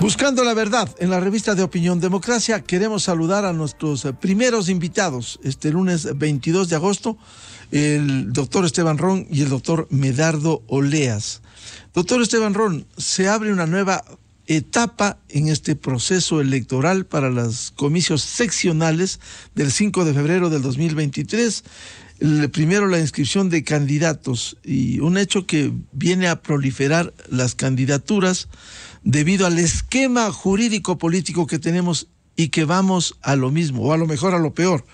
Buscando la verdad, en la revista de Opinión Democracia, queremos saludar a nuestros primeros invitados este lunes 22 de agosto, el doctor Esteban Ron y el doctor Medardo Oleas. Doctor Esteban Ron, se abre una nueva etapa en este proceso electoral para los comicios seccionales del 5 de febrero del 2023. Primero la inscripción de candidatos y un hecho que viene a proliferar las candidaturas debido al esquema jurídico político que tenemos y que vamos a lo mismo, o a lo mejor a lo peor.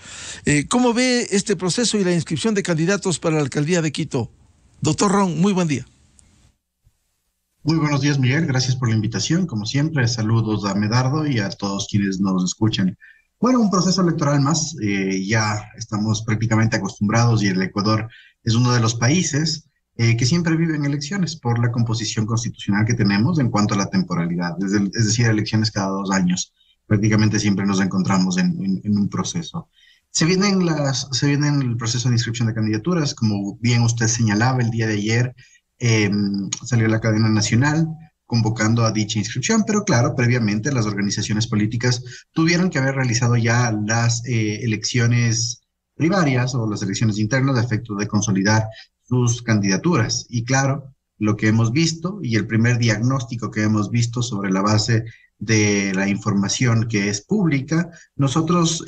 ¿Cómo ve este proceso y la inscripción de candidatos para la alcaldía de Quito? Doctor Ron, muy buen día. Muy buenos días, Miguel. Gracias por la invitación. Como siempre, saludos a Medardo y a todos quienes nos escuchan. Bueno, un proceso electoral más. Ya estamos prácticamente acostumbrados y el Ecuador es uno de los países que siempre viven elecciones por la composición constitucional que tenemos en cuanto a la temporalidad, es decir, elecciones cada 2 años. Prácticamente siempre nos encontramos en un proceso. Se viene el proceso de inscripción de candidaturas, como bien usted señalaba el día de ayer, salió la cadena nacional convocando a dicha inscripción, pero claro, previamente las organizaciones políticas tuvieron que haber realizado ya las elecciones primarias o las elecciones internas a efecto de consolidar sus candidaturas. Y claro, lo que hemos visto y el primer diagnóstico que hemos visto sobre la base de la información que es pública, nosotros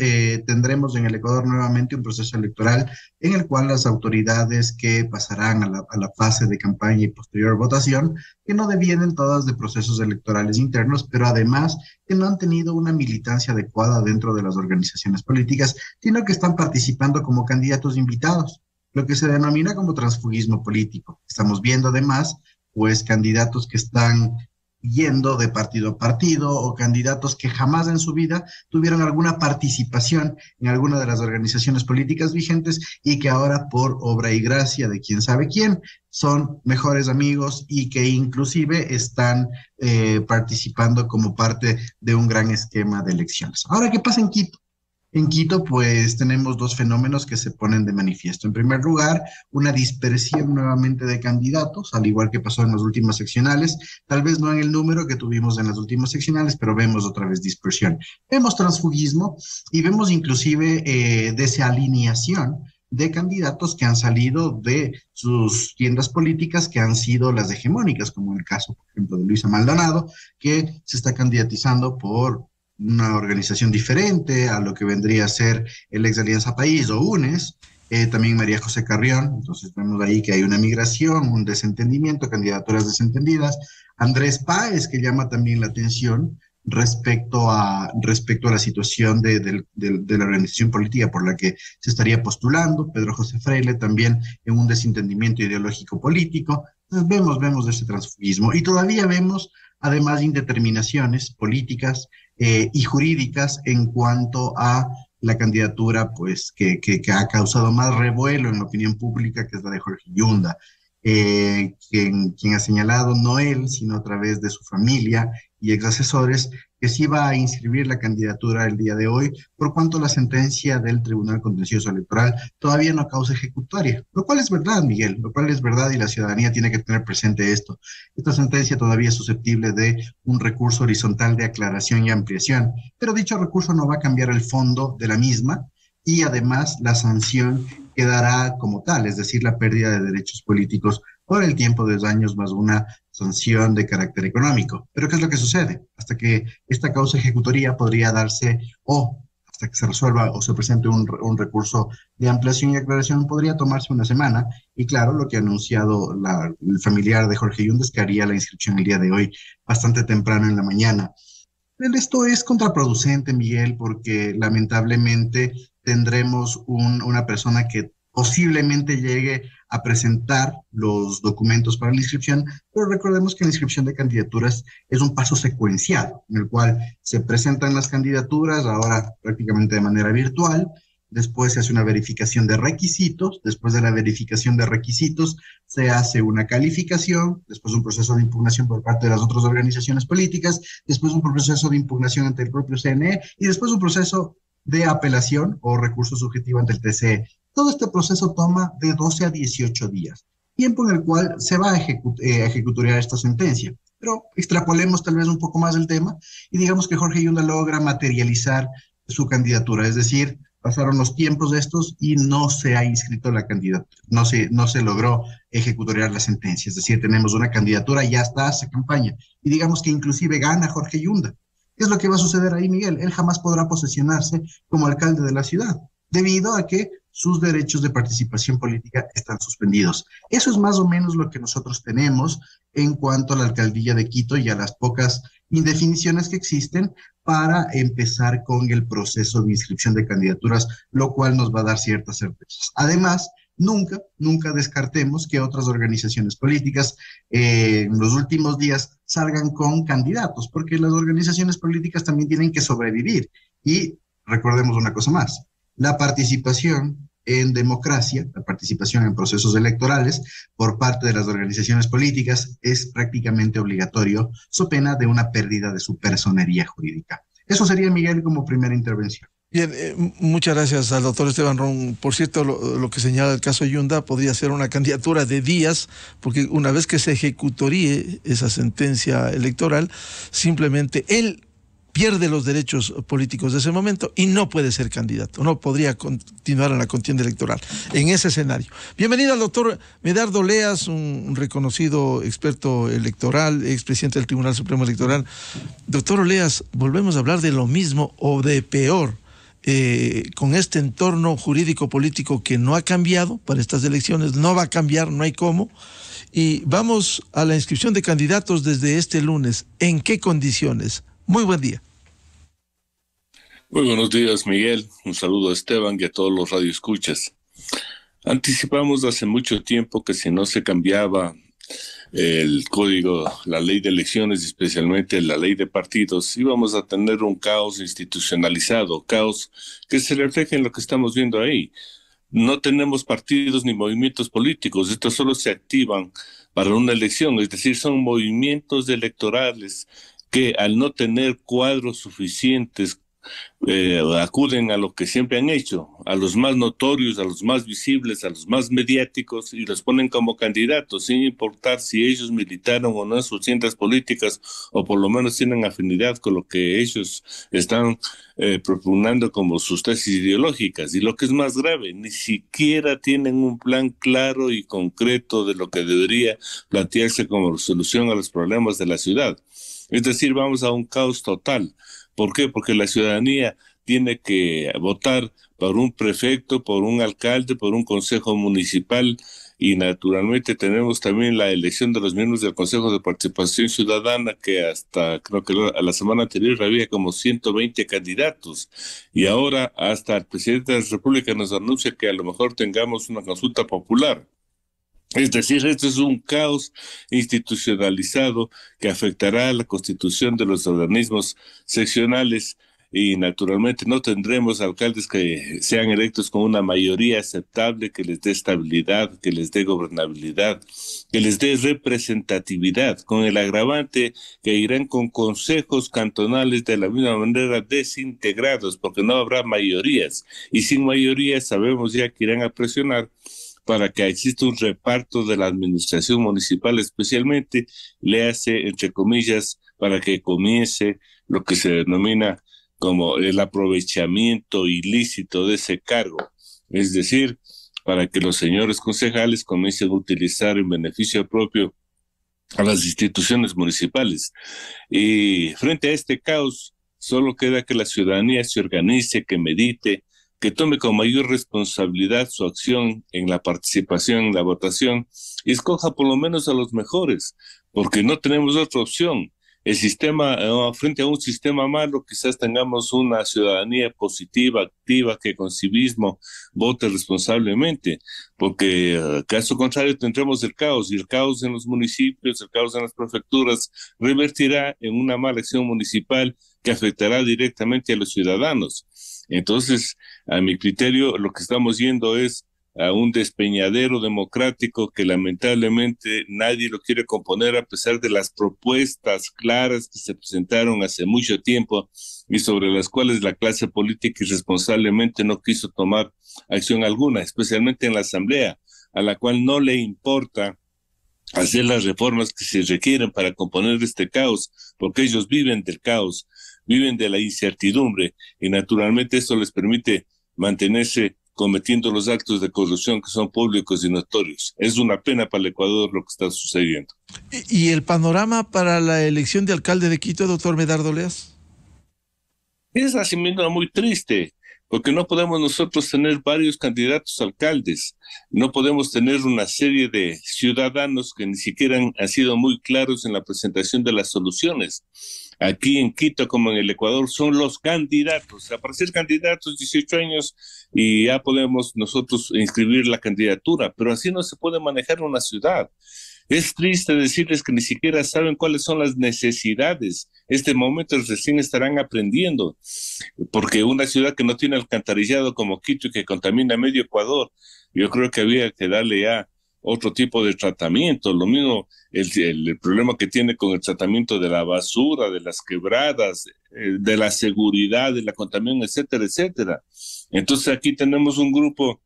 tendremos en el Ecuador nuevamente un proceso electoral en el cual las autoridades que pasarán a la fase de campaña y posterior votación, que no devienen todas de procesos electorales internos, pero además que no han tenido una militancia adecuada dentro de las organizaciones políticas, sino que están participando como candidatos invitados, lo que se denomina como transfugismo político. Estamos viendo además, pues, candidatos que están yendo de partido a partido o candidatos que jamás en su vida tuvieron alguna participación en alguna de las organizaciones políticas vigentes y que ahora por obra y gracia de quién sabe quién son mejores amigos y que inclusive están participando como parte de un gran esquema de elecciones. Ahora, ¿qué pasa en Quito? En Quito, pues, tenemos 2 fenómenos que se ponen de manifiesto. En primer lugar, una dispersión nuevamente de candidatos, al igual que pasó en las últimas seccionales, tal vez no en el número que tuvimos en las últimas seccionales, pero vemos otra vez dispersión. Vemos transfugismo y vemos inclusive desalineación de candidatos que han salido de sus tiendas políticas que han sido las hegemónicas, como en el caso, por ejemplo, de Luisa Maldonado, que se está candidatizando por una organización diferente a lo que vendría a ser el ex Alianza País o UNES, también María José Carrión. Entonces vemos ahí que hay una migración, un desentendimiento, candidaturas desentendidas. Andrés Páez, que llama también la atención respecto a la situación de la organización política por la que se estaría postulando. Pedro José Freile también en un desentendimiento ideológico político. Entonces vemos ese transfugismo y todavía vemos además indeterminaciones políticas y jurídicas en cuanto a la candidatura, pues, que ha causado más revuelo en la opinión pública, que es la de Jorge Yunda, quien ha señalado, no él, sino a través de su familia y ex asesores, que sí va a inscribir la candidatura el día de hoy, por cuanto la sentencia del Tribunal Contencioso Electoral todavía no causa ejecutoria, lo cual es verdad, Miguel, lo cual es verdad y la ciudadanía tiene que tener presente esto. Esta sentencia todavía es susceptible de un recurso horizontal de aclaración y ampliación, pero dicho recurso no va a cambiar el fondo de la misma y además la sanción quedará como tal, es decir, la pérdida de derechos políticos por el tiempo de 2 años más una sanción de carácter económico. Pero ¿qué es lo que sucede? Hasta que esta causa ejecutoria podría darse o hasta que se resuelva o se presente un recurso de ampliación y aclaración, podría tomarse una semana. Y claro, lo que ha anunciado el familiar de Jorge Yunda es que haría la inscripción el día de hoy, bastante temprano en la mañana. Pero esto es contraproducente, Miguel, porque lamentablemente tendremos una persona que posiblemente llegue a presentar los documentos para la inscripción, pero recordemos que la inscripción de candidaturas es un paso secuencial, en el cual se presentan las candidaturas, ahora prácticamente de manera virtual, después se hace una verificación de requisitos, después de la verificación de requisitos se hace una calificación, después un proceso de impugnación por parte de las otras organizaciones políticas, después un proceso de impugnación ante el propio CNE y después un proceso de apelación o recurso subjetivo ante el TCE. Todo este proceso toma de 12 a 18 días, tiempo en el cual se va a ejecutar esta sentencia. Pero extrapolemos tal vez un poco más el tema y digamos que Jorge Yunda logra materializar su candidatura, es decir, pasaron los tiempos de estos y no se ha inscrito la candidatura, no se logró ejecutoriar la sentencia, es decir, tenemos una candidatura, ya está, se campaña, y digamos que inclusive gana Jorge Yunda. ¿Qué es lo que va a suceder ahí, Miguel? Él jamás podrá posesionarse como alcalde de la ciudad, debido a que sus derechos de participación política están suspendidos. Eso es más o menos lo que nosotros tenemos en cuanto a la alcaldía de Quito y a las pocas indefiniciones que existen para empezar con el proceso de inscripción de candidaturas, lo cual nos va a dar ciertas certezas. Además, nunca descartemos que otras organizaciones políticas en los últimos días salgan con candidatos, porque las organizaciones políticas también tienen que sobrevivir. Y recordemos una cosa más, la participación en democracia, la participación en procesos electorales por parte de las organizaciones políticas es prácticamente obligatorio, so pena de una pérdida de su personería jurídica. Eso sería, Miguel, como primera intervención. Bien, muchas gracias al doctor Esteban Ron. Por cierto, lo que señala el caso Yunda podría ser una candidatura de días, porque una vez que se ejecutoríe esa sentencia electoral, simplemente él pierde los derechos políticos de ese momento y no puede ser candidato, no podría continuar en la contienda electoral en ese escenario. Bienvenido al doctor Medardo Oleas, un reconocido experto electoral, expresidente del Tribunal Supremo Electoral. Doctor Oleas, volvemos a hablar de lo mismo o de peor, con este entorno jurídico-político que no ha cambiado para estas elecciones, no va a cambiar, no hay cómo. Y vamos a la inscripción de candidatos desde este lunes. ¿En qué condiciones? Muy buen día. Muy buenos días, Miguel. Un saludo a Esteban y a todos los radioescuchas. Anticipamos hace mucho tiempo que si no se cambiaba el código, la ley de elecciones, especialmente la ley de partidos, íbamos a tener un caos institucionalizado, caos que se refleja en lo que estamos viendo ahí. No tenemos partidos ni movimientos políticos, estos solo se activan para una elección, es decir, son movimientos electorales que al no tener cuadros suficientes acuden a lo que siempre han hecho, a los más notorios, a los más visibles, a los más mediáticos y los ponen como candidatos, sin importar si ellos militaron o no en sus tiendas políticas o por lo menos tienen afinidad con lo que ellos están propugnando como sus tesis ideológicas. Y lo que es más grave, ni siquiera tienen un plan claro y concreto de lo que debería plantearse como solución a los problemas de la ciudad. Es decir, vamos a un caos total. ¿Por qué? Porque la ciudadanía tiene que votar por un prefecto, por un alcalde, por un consejo municipal y naturalmente tenemos también la elección de los miembros del Consejo de Participación Ciudadana que hasta creo que a la semana anterior había como 120 candidatos y ahora hasta el presidente de la República nos anuncia que a lo mejor tengamos una consulta popular. Es decir, esto es un caos institucionalizado que afectará a la constitución de los organismos seccionales y naturalmente no tendremos alcaldes que sean electos con una mayoría aceptable que les dé estabilidad, que les dé gobernabilidad, que les dé representatividad, con el agravante que irán con consejos cantonales de la misma manera desintegrados porque no habrá mayorías y sin mayorías sabemos ya que irán a presionar para que exista un reparto de la administración municipal, especialmente, le hace, entre comillas, para que comience lo que se denomina como el aprovechamiento ilícito de ese cargo. Es decir, para que los señores concejales comiencen a utilizar en beneficio propio a las instituciones municipales. Y frente a este caos, solo queda que la ciudadanía se organice, que medite, que tome con mayor responsabilidad su acción en la participación, en la votación, y escoja por lo menos a los mejores, porque no tenemos otra opción. El sistema, frente a un sistema malo, quizás tengamos una ciudadanía positiva, activa, que con civismo vote responsablemente, porque caso contrario tendremos el caos, y el caos en los municipios, el caos en las prefecturas, revertirá en una mala acción municipal que afectará directamente a los ciudadanos. Entonces, a mi criterio, lo que estamos yendo es a un despeñadero democrático que lamentablemente nadie lo quiere componer a pesar de las propuestas claras que se presentaron hace mucho tiempo y sobre las cuales la clase política irresponsablemente no quiso tomar acción alguna, especialmente en la Asamblea, a la cual no le importa hacer las reformas que se requieren para componer este caos, porque ellos viven del caos, viven de la incertidumbre, y naturalmente esto les permite mantenerse cometiendo los actos de corrupción que son públicos y notorios. Es una pena para el Ecuador lo que está sucediendo. ¿Y el panorama para la elección de alcalde de Quito, doctor Medardo Oleas? Es asimismo muy triste, porque no podemos nosotros tener varios candidatos a alcaldes, no podemos tener una serie de ciudadanos que ni siquiera han sido muy claros en la presentación de las soluciones. Aquí en Quito, como en el Ecuador, son los candidatos. O sea, para ser candidatos, 18 años, y ya podemos nosotros inscribir la candidatura, pero así no se puede manejar una ciudad. Es triste decirles que ni siquiera saben cuáles son las necesidades. Este momento recién estarán aprendiendo, porque una ciudad que no tiene alcantarillado como Quito y que contamina medio Ecuador, yo creo que había que darle ya otro tipo de tratamiento. Lo mismo el problema que tiene con el tratamiento de la basura, de las quebradas, de la seguridad, de la contaminación, etcétera, etcétera. Entonces aquí tenemos un grupo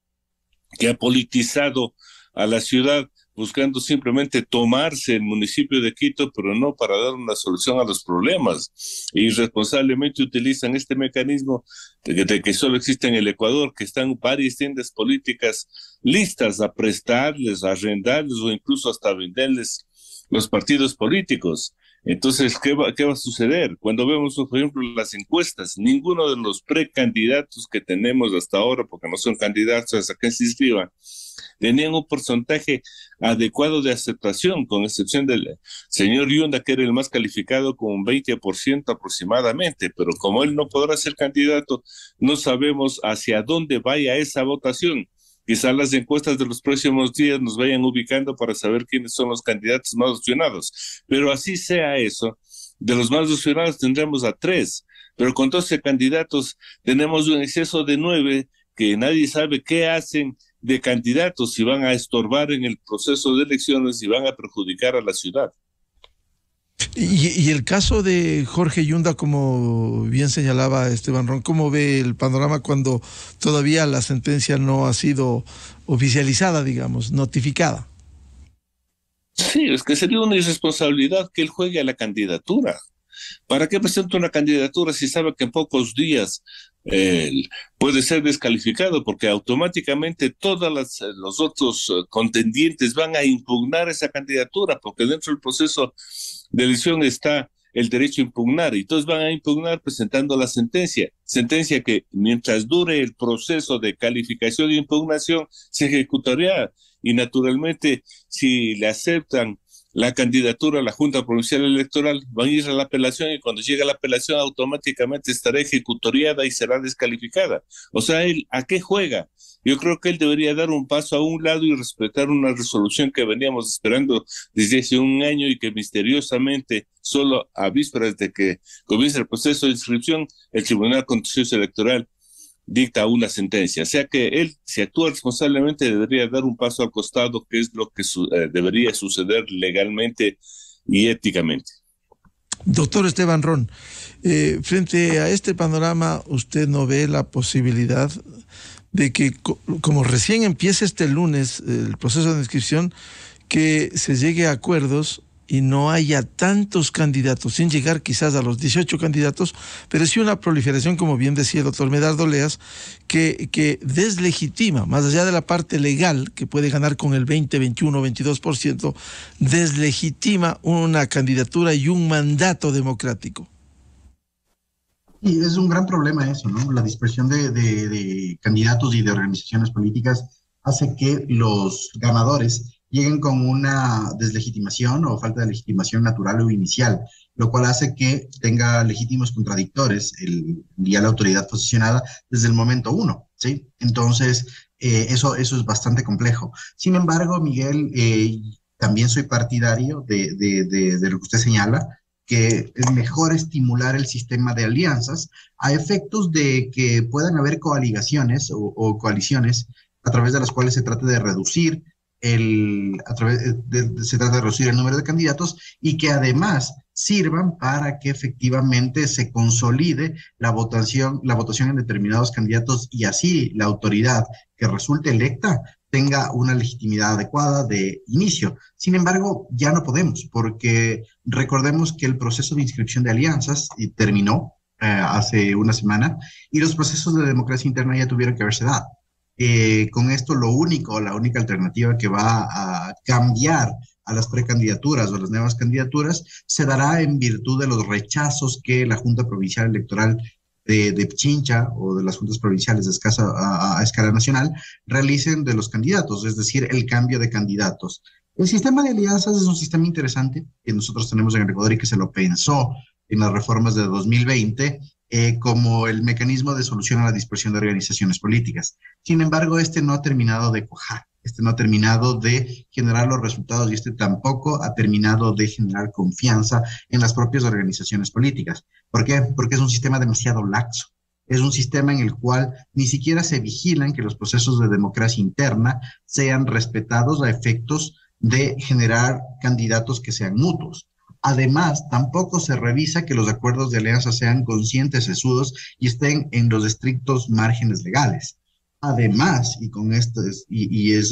que ha politizado a la ciudad, buscando simplemente tomarse el municipio de Quito, pero no para dar una solución a los problemas. E irresponsablemente utilizan este mecanismo de que solo existe en el Ecuador, que están varias tiendas políticas listas a prestarles, a arrendarles o incluso hasta venderles los partidos políticos. Entonces, ¿qué va a suceder? Cuando vemos, por ejemplo, las encuestas, ninguno de los precandidatos que tenemos hasta ahora, porque no son candidatos hasta que se inscriban, tenían un porcentaje adecuado de aceptación, con excepción del señor Yunda, que era el más calificado con un 20% aproximadamente, pero como él no podrá ser candidato, no sabemos hacia dónde vaya esa votación. Quizás las encuestas de los próximos días nos vayan ubicando para saber quiénes son los candidatos más opcionados, pero así sea eso, de los más opcionados tendremos a 3, pero con 12 candidatos tenemos un exceso de 9 que nadie sabe qué hacen de candidatos, si van a estorbar en el proceso de elecciones y van a perjudicar a la ciudad. Y el caso de Jorge Yunda, como bien señalaba Esteban Ron, ¿cómo ve el panorama cuando todavía la sentencia no ha sido oficializada, digamos, notificada? Sí, es que sería una irresponsabilidad que él juegue a la candidatura. ¿Para qué presenta una candidatura si sabe que en pocos días puede ser descalificado? Porque automáticamente todos los otros contendientes van a impugnar esa candidatura, porque dentro del proceso de elección está el derecho a impugnar, y todos van a impugnar presentando la sentencia que mientras dure el proceso de calificación e impugnación se ejecutará, y naturalmente si le aceptan la candidatura a la Junta Provincial Electoral, van a ir a la apelación, y cuando llega la apelación automáticamente estará ejecutoriada y será descalificada. O sea, ¿él a qué juega? Yo creo que él debería dar un paso a un lado y respetar una resolución que veníamos esperando desde hace un año y que misteriosamente, solo a vísperas de que comience el proceso de inscripción, el Tribunal Contencioso Electoral dicta una sentencia. O sea que él, si actúa responsablemente, debería dar un paso al costado, que es lo que debería suceder legalmente y éticamente. Doctor Esteban Ron, frente a este panorama, ¿usted no ve la posibilidad de que, como recién empieza este lunes el proceso de inscripción, que se llegue a acuerdos y no haya tantos candidatos, sin llegar quizás a los 18 candidatos, pero sí una proliferación, como bien decía el doctor Medardo Oleas, que deslegitima, más allá de la parte legal, que puede ganar con el 20, 21, 22%, deslegitima una candidatura y un mandato democrático? Y es un gran problema eso, ¿no? La dispersión de candidatos y de organizaciones políticas hace que los ganadores lleguen con una deslegitimación o falta de legitimación natural o inicial, lo cual hace que tenga legítimos contradictores ya la autoridad posicionada desde el momento uno, ¿sí? Entonces, eso es bastante complejo. Sin embargo, Miguel, también soy partidario de lo que usted señala, que es mejor estimular el sistema de alianzas a efectos de que puedan haber coaligaciones o coaliciones a través de las cuales se trate de reducir se trata de reducir el número de candidatos y que además sirvan para que efectivamente se consolide la votación en determinados candidatos, y así la autoridad que resulte electa tenga una legitimidad adecuada de inicio. Sin embargo, ya no podemos, porque recordemos que el proceso de inscripción de alianzas terminó hace una semana y los procesos de democracia interna ya tuvieron que haberse dado. Con esto la única alternativa que va a cambiar a las precandidaturas o a las nuevas candidaturas se dará en virtud de los rechazos que la Junta Provincial Electoral de Pichincha o de las juntas provinciales de a escala nacional realicen de los candidatos, es decir, el cambio de candidatos. El sistema de alianzas es un sistema interesante que nosotros tenemos en el Ecuador y que se lo pensó en las reformas de 2020 como el mecanismo de solución a la dispersión de organizaciones políticas. Sin embargo, este no ha terminado de cuajar, este no ha terminado de generar los resultados y este tampoco ha terminado de generar confianza en las propias organizaciones políticas. ¿Por qué? Porque es un sistema demasiado laxo. Es un sistema en el cual ni siquiera se vigilan que los procesos de democracia interna sean respetados a efectos de generar candidatos que sean mutuos. Además, tampoco se revisa que los acuerdos de alianza sean conscientes, sesudos y estén en los estrictos márgenes legales. Además, y con esto es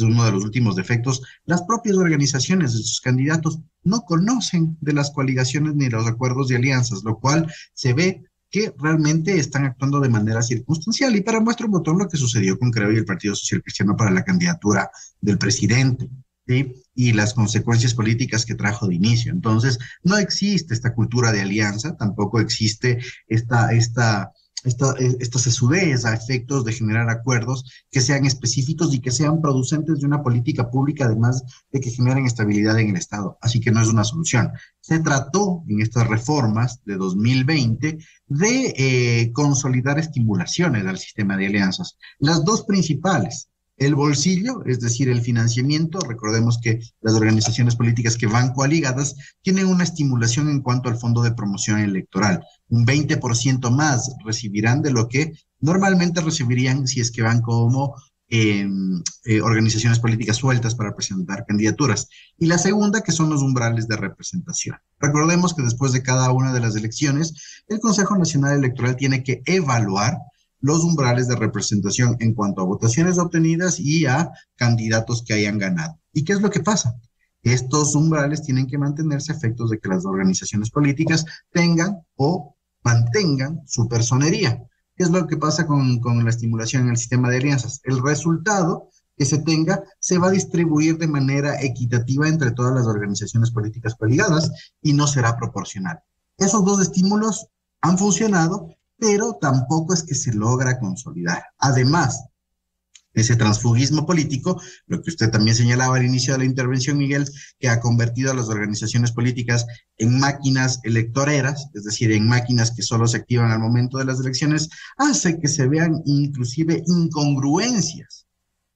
uno de los últimos defectos, las propias organizaciones de sus candidatos no conocen de las coaligaciones ni los acuerdos de alianzas, lo cual se ve que realmente están actuando de manera circunstancial. Y para muestra un botón lo que sucedió con Creo y el Partido Social Cristiano para la candidatura del presidente, ¿sí? Y las consecuencias políticas que trajo de inicio. Entonces, no existe esta cultura de alianza, tampoco existe esta sesudez a efectos de generar acuerdos que sean específicos y que sean producentes de una política pública, además de que generen estabilidad en el Estado. Así que no es una solución. Se trató en estas reformas de 2020 de consolidar estimulaciones al sistema de alianzas. Las dos principales: el bolsillo, es decir, el financiamiento. Recordemos que las organizaciones políticas que van coaligadas tienen una estimulación en cuanto al fondo de promoción electoral. Un 20% más recibirán de lo que normalmente recibirían si es que van como organizaciones políticas sueltas para presentar candidaturas. Y la segunda, que son los umbrales de representación. Recordemos que después de cada una de las elecciones, el Consejo Nacional Electoral tiene que evaluar los umbrales de representación en cuanto a votaciones obtenidas y a candidatos que hayan ganado. ¿Y qué es lo que pasa? Estos umbrales tienen que mantenerse a efectos de que las organizaciones políticas tengan o mantengan su personería. ¿Qué es lo que pasa con la estimulación en el sistema de alianzas? El resultado que se tenga se va a distribuir de manera equitativa entre todas las organizaciones políticas coaligadas y no será proporcional. Esos dos estímulos han funcionado, pero tampoco es que se logra consolidar. Además, ese transfugismo político, lo que usted también señalaba al inicio de la intervención, Miguel, que ha convertido a las organizaciones políticas en máquinas electoreras, es decir, en máquinas que solo se activan al momento de las elecciones, hace que se vean inclusive incongruencias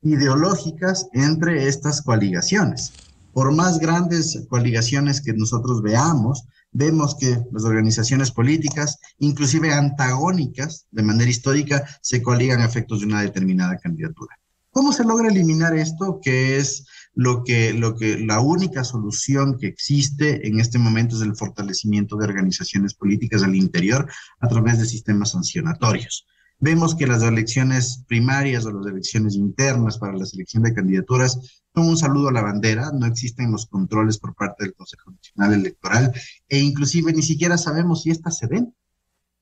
ideológicas entre estas coaligaciones. Por más grandes coaligaciones que nosotros veamos, vemos que las organizaciones políticas, inclusive antagónicas de manera histórica, se coaligan a efectos de una determinada candidatura. ¿Cómo se logra eliminar esto? Que es la única solución que existe en este momento, es el fortalecimiento de organizaciones políticas al interior a través de sistemas sancionatorios. Vemos que las elecciones primarias o las elecciones internas para la selección de candidaturas son un saludo a la bandera, no existen los controles por parte del Consejo Nacional Electoral e inclusive ni siquiera sabemos si estas se ven,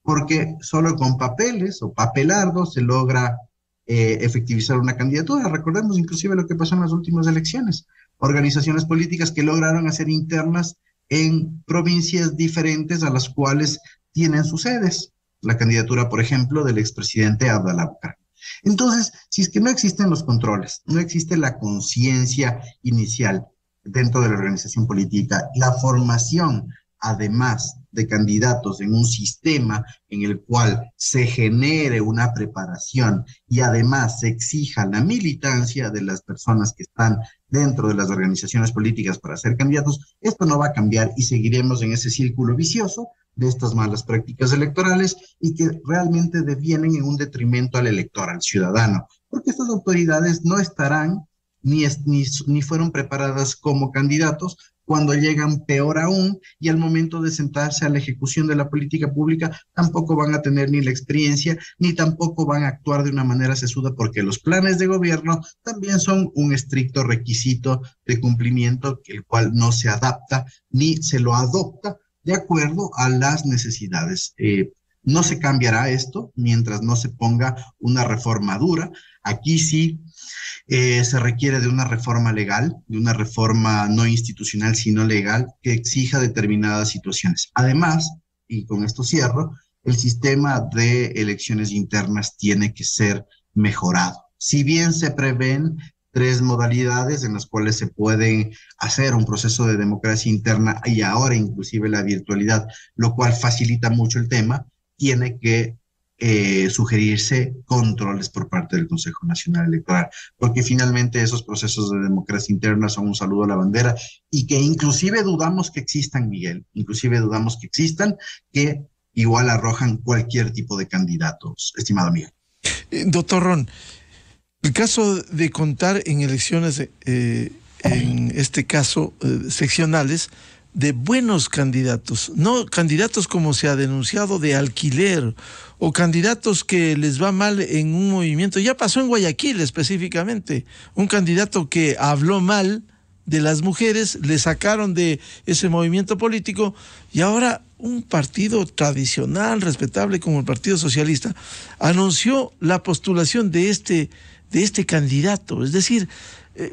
porque solo con papeles o papelardos se logra efectivizar una candidatura. Recordemos inclusive lo que pasó en las últimas elecciones, organizaciones políticas que lograron hacer internas en provincias diferentes a las cuales tienen sus sedes. La candidatura, por ejemplo, del expresidente Abdalá Bucaram. Entonces, si es que no existen los controles, no existe la conciencia inicial dentro de la organización política, la formación, además de candidatos en un sistema en el cual se genere una preparación y además se exija la militancia de las personas que están dentro de las organizaciones políticas para ser candidatos, esto no va a cambiar y seguiremos en ese círculo vicioso de estas malas prácticas electorales y que realmente devienen en un detrimento al elector, al ciudadano, porque estas autoridades no estarán ni fueron preparadas como candidatos, cuando llegan peor aún, y al momento de sentarse a la ejecución de la política pública tampoco van a tener ni la experiencia, ni tampoco van a actuar de una manera sesuda, porque los planes de gobierno también son un estricto requisito de cumplimiento, el cual no se adapta ni se lo adopta de acuerdo a las necesidades. No se cambiará esto mientras no se ponga una reforma dura. Aquí sí se requiere de una reforma legal, de una reforma no institucional, sino legal, que exija determinadas situaciones. Además, y con esto cierro, el sistema de elecciones internas tiene que ser mejorado. Si bien se prevén 3 modalidades en las cuales se puede hacer un proceso de democracia interna, y ahora inclusive la virtualidad, lo cual facilita mucho el tema, tiene que sugerirse controles por parte del Consejo Nacional Electoral, porque finalmente esos procesos de democracia interna son un saludo a la bandera, y que inclusive dudamos que existan, Miguel, inclusive dudamos que existan, que igual arrojan cualquier tipo de candidatos, estimado Miguel. Doctor Ron, el caso de contar en elecciones, en este caso seccionales, de buenos candidatos, no candidatos como se ha denunciado de alquiler, o candidatos que les va mal en un movimiento. Ya pasó en Guayaquil específicamente, un candidato que habló mal de las mujeres, le sacaron de ese movimiento político, y ahora un partido tradicional, respetable como el Partido Socialista, anunció la postulación de este candidato. Es decir,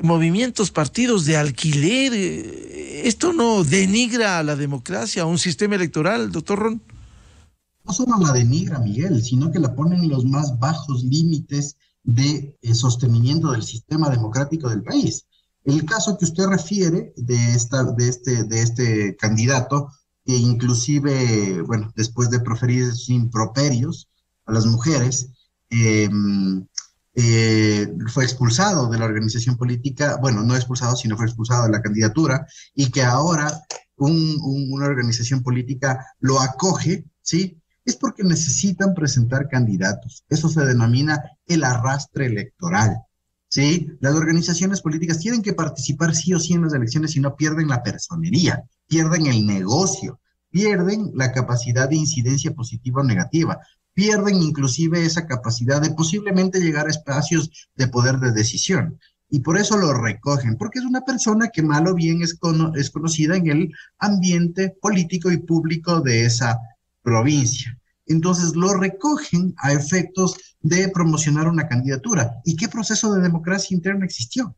movimientos, partidos de alquiler, ¿esto no denigra a la democracia, a un sistema electoral, doctor Ron? No solo la denigra, Miguel, sino que la pone en los más bajos límites de sostenimiento del sistema democrático del país. El caso que usted refiere de este candidato, que inclusive, bueno, después de proferir improperios a las mujeres, fue expulsado de la organización política, bueno, no expulsado, sino fue expulsado de la candidatura, y que ahora una organización política lo acoge, ¿sí? Es porque necesitan presentar candidatos. Eso se denomina el arrastre electoral, ¿sí? Las organizaciones políticas tienen que participar sí o sí en las elecciones, si no pierden la personería, pierden el negocio, pierden la capacidad de incidencia positiva o negativa, pierden inclusive esa capacidad de posiblemente llegar a espacios de poder de decisión. Y por eso lo recogen, porque es una persona que mal o bien es conocida en el ambiente político y público de esa provincia. Entonces lo recogen a efectos de promocionar una candidatura. ¿Y qué proceso de democracia interna existió?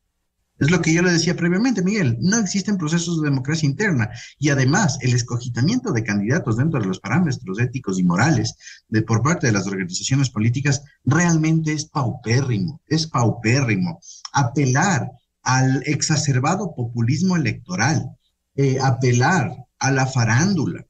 Es lo que yo le decía previamente, Miguel, no existen procesos de democracia interna, y además el escogimiento de candidatos dentro de los parámetros éticos y morales por parte de las organizaciones políticas realmente es paupérrimo, es paupérrimo. Apelar al exacerbado populismo electoral, apelar a la farándula,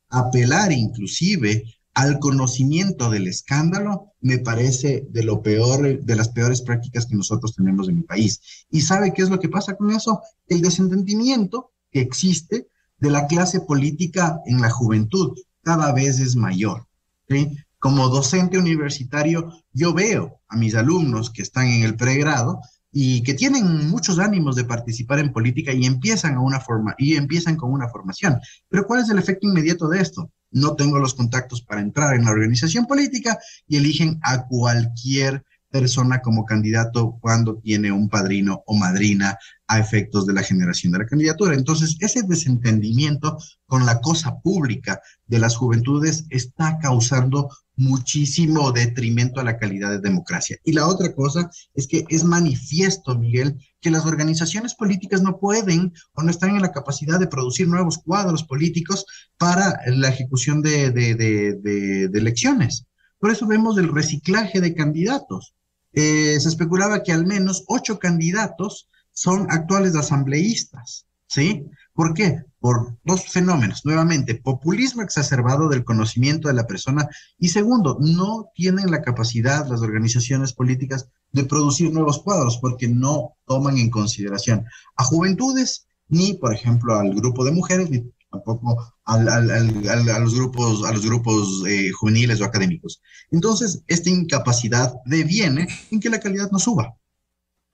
apelar inclusive al conocimiento del escándalo, me parece de lo peor, de las peores prácticas que nosotros tenemos en mi país. ¿Y sabe qué es lo que pasa con eso? El desentendimiento que existe de la clase política en la juventud cada vez es mayor, ¿sí? Como docente universitario, yo veo a mis alumnos que están en el pregrado y que tienen muchos ánimos de participar en política, y empiezan con una formación. Pero ¿cuál es el efecto inmediato de esto? No tengo los contactos para entrar en la organización política, y eligen a cualquier persona como candidato cuando tiene un padrino o madrina a efectos de la generación de la candidatura. Entonces, ese desentendimiento con la cosa pública de las juventudes está causando muchísimo detrimento a la calidad de democracia. Y la otra cosa es que es manifiesto, Miguel, que las organizaciones políticas no pueden o no están en la capacidad de producir nuevos cuadros políticos para la ejecución de elecciones. Por eso vemos el reciclaje de candidatos. Se especulaba que al menos 8 candidatos son actuales asambleístas, ¿sí? ¿Por qué? Por 2 fenómenos. Nuevamente, populismo exacerbado del conocimiento de la persona, y segundo, no tienen la capacidad las organizaciones políticas de producir nuevos cuadros, porque no toman en consideración a juventudes, ni, por ejemplo, al grupo de mujeres, ni tampoco a los grupos juveniles o académicos. Entonces, esta incapacidad deviene en que la calidad no suba,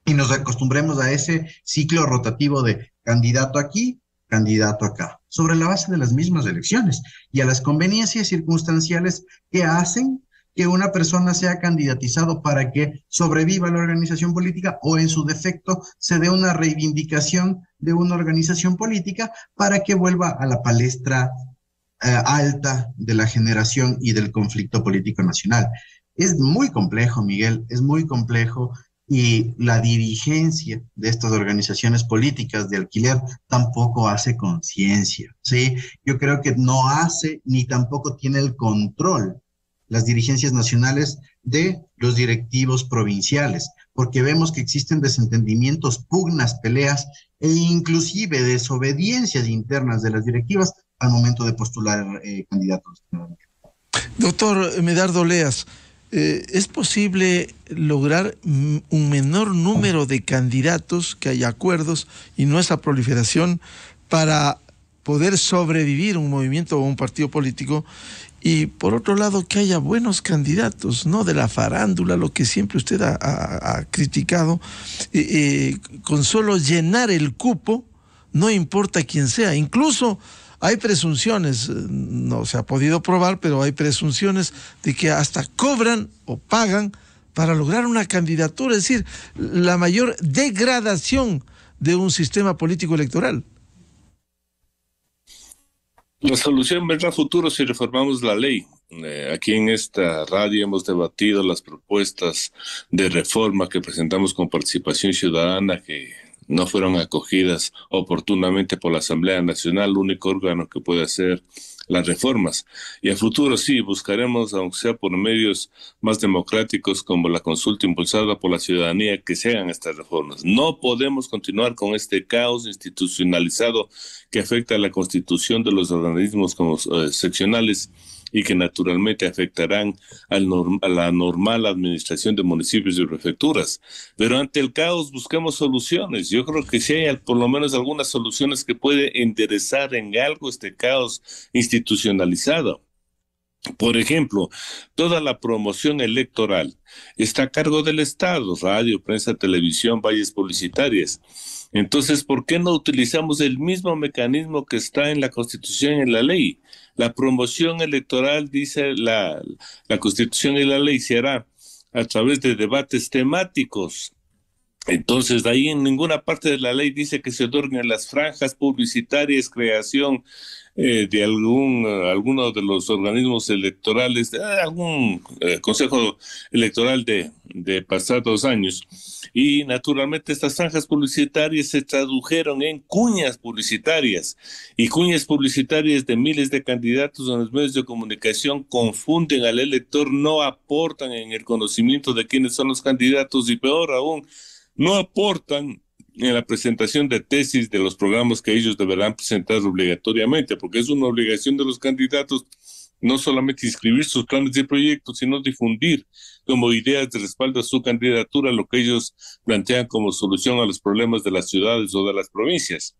y nos acostumbremos a ese ciclo rotativo de candidato aquí, candidato acá, sobre la base de las mismas elecciones y a las conveniencias circunstanciales que hacen que una persona sea candidatizado para que sobreviva la organización política o en su defecto se dé una reivindicación de una organización política para que vuelva a la palestra alta de la generación y del conflicto político nacional. Es muy complejo, Miguel, es muy complejo y la dirigencia de estas organizaciones políticas de alquiler tampoco hace conciencia, ¿sí? Yo creo que no hace ni tampoco tiene el control las dirigencias nacionales de los directivos provinciales, porque vemos que existen desentendimientos, pugnas, peleas e inclusive desobediencias internas de las directivas al momento de postular candidatos. Doctor Medardo Oleas, ¿es posible lograr un menor número de candidatos, que haya acuerdos y no esa proliferación para poder sobrevivir un movimiento o un partido político? Y por otro lado, que haya buenos candidatos, no de la farándula, lo que siempre usted ha criticado, con solo llenar el cupo, no importa quién sea. Incluso hay presunciones, no se ha podido probar, pero hay presunciones de que hasta cobran o pagan para lograr una candidatura, es decir, la mayor degradación de un sistema político electoral. La solución vendrá a futuro si reformamos la ley. Aquí en esta radio hemos debatido las propuestas de reforma que presentamos con participación ciudadana que no fueron acogidas oportunamente por la Asamblea Nacional, el único órgano que puede hacer las reformas. Y a futuro sí, buscaremos, aunque sea por medios más democráticos como la consulta impulsada por la ciudadanía, que se hagan estas reformas. No podemos continuar con este caos institucionalizado que afecta a la constitución de los organismos como seccionales y que naturalmente afectarán a la normal administración de municipios y prefecturas. Pero ante el caos busquemos soluciones. Yo creo que sí hay por lo menos algunas soluciones que puede enderezar en algo este caos institucionalizado. Por ejemplo, toda la promoción electoral está a cargo del Estado, radio, prensa, televisión, vallas publicitarias. Entonces, ¿por qué no utilizamos el mismo mecanismo que está en la Constitución y en la ley? La promoción electoral, dice la Constitución y la ley, se hará a través de debates temáticos. Entonces, de ahí en ninguna parte de la ley dice que se otorguen las franjas publicitarias, creación de alguno de los organismos electorales, de algún consejo electoral de pasados años. Y naturalmente estas franjas publicitarias se tradujeron en cuñas publicitarias, y cuñas publicitarias de miles de candidatos donde los medios de comunicación confunden al elector, no aportan en el conocimiento de quiénes son los candidatos y peor aún, no aportan en la presentación de tesis de los programas que ellos deberán presentar obligatoriamente, porque es una obligación de los candidatos no solamente inscribir sus planes de proyectos, sino difundir como ideas de respaldo a su candidatura lo que ellos plantean como solución a los problemas de las ciudades o de las provincias.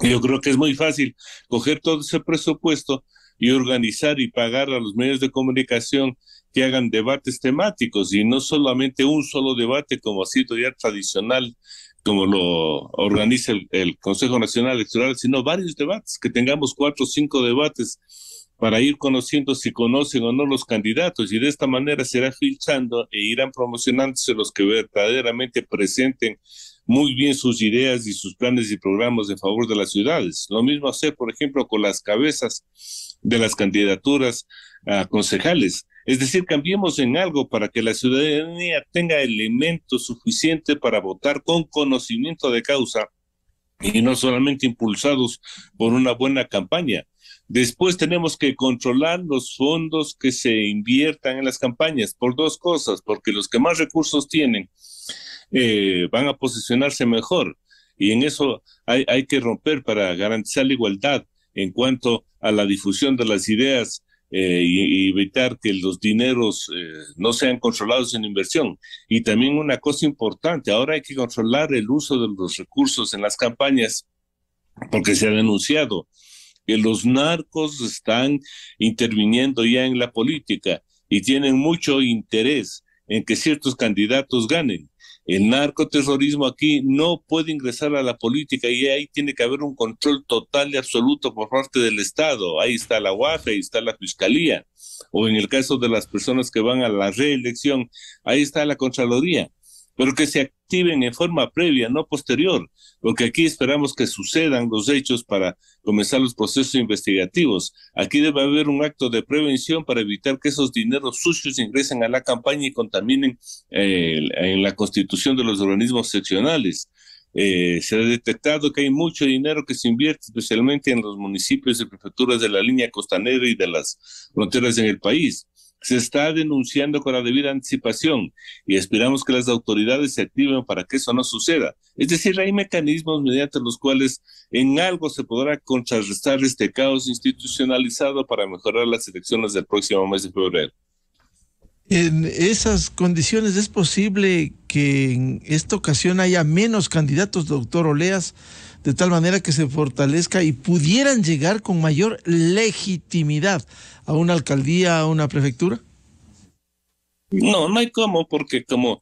Yo creo que es muy fácil coger todo ese presupuesto y organizar y pagar a los medios de comunicación que hagan debates temáticos y no solamente un solo debate como ha sido ya tradicional, como lo organiza el Consejo Nacional Electoral, sino varios debates, que tengamos 4 o 5 debates para ir conociendo si conocen o no los candidatos, y de esta manera se irá filtrando e irán promocionándose los que verdaderamente presenten muy bien sus ideas y sus planes y programas en favor de las ciudades. Lo mismo hacer, por ejemplo, con las cabezas de las candidaturas a concejales. Es decir, cambiemos en algo para que la ciudadanía tenga elementos suficientes para votar con conocimiento de causa y no solamente impulsados por una buena campaña. Después tenemos que controlar los fondos que se inviertan en las campañas por 2 cosas, porque los que más recursos tienen van a posicionarse mejor, y en eso hay que romper para garantizar la igualdad en cuanto a la difusión de las ideas y evitar que los dineros no sean controlados en inversión. Y también una cosa importante, ahora hay que controlar el uso de los recursos en las campañas, porque se ha denunciado que los narcos están interviniendo ya en la política y tienen mucho interés en que ciertos candidatos ganen. El narcoterrorismo aquí no puede ingresar a la política y ahí tiene que haber un control total y absoluto por parte del Estado. Ahí está la UAF, ahí está la Fiscalía, o en el caso de las personas que van a la reelección, ahí está la Contraloría, pero que se activen en forma previa, no posterior, porque aquí esperamos que sucedan los hechos para comenzar los procesos investigativos. Aquí debe haber un acto de prevención para evitar que esos dineros sucios ingresen a la campaña y contaminen en la constitución de los organismos seccionales. Se ha detectado que hay mucho dinero que se invierte especialmente en los municipios y prefecturas de la línea costanera y de las fronteras en el país. Se está denunciando con la debida anticipación y esperamos que las autoridades se activen para que eso no suceda. Es decir, hay mecanismos mediante los cuales en algo se podrá contrarrestar este caos institucionalizado para mejorar las elecciones del próximo mes de febrero. En esas condiciones, ¿es posible que en esta ocasión haya menos candidatos, doctor Oleas, de tal manera que se fortalezca y pudieran llegar con mayor legitimidad a una alcaldía, a una prefectura? No, no hay cómo, porque como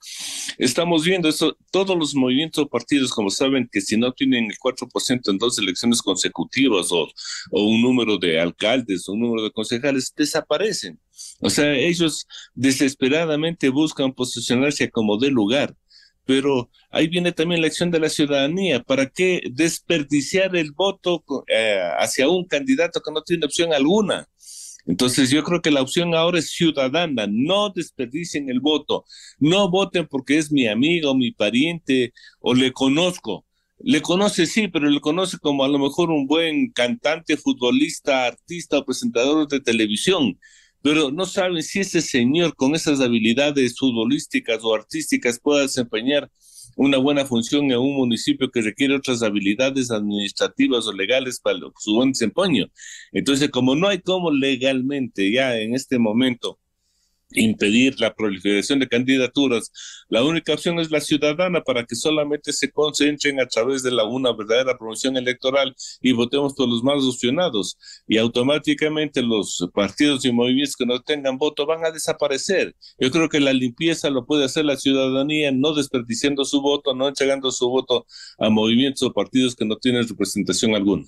estamos viendo eso, todos los movimientos o partidos, como saben, que si no tienen el 4% en 2 elecciones consecutivas o un número de alcaldes o un número de concejales, desaparecen. O sea, ellos desesperadamente buscan posicionarse como de lugar. Pero ahí viene también la acción de la ciudadanía. ¿Para qué desperdiciar el voto hacia un candidato que no tiene opción alguna? Entonces yo creo que la opción ahora es ciudadana. No desperdicien el voto. No voten porque es mi amigo, mi pariente o le conozco. Le conoce, sí, pero le conoce como a lo mejor un buen cantante, futbolista, artista o presentador de televisión. Pero no saben si ese señor con esas habilidades futbolísticas o artísticas pueda desempeñar una buena función en un municipio que requiere otras habilidades administrativas o legales para su buen desempeño. Entonces, como no hay cómo legalmente ya en este momento impedir la proliferación de candidaturas, la única opción es la ciudadana para que solamente se concentren a través de una verdadera promoción electoral y votemos por los más opcionados y automáticamente los partidos y movimientos que no tengan voto van a desaparecer. Yo creo que la limpieza lo puede hacer la ciudadanía, no desperdiciando su voto, no entregando su voto a movimientos o partidos que no tienen representación alguna.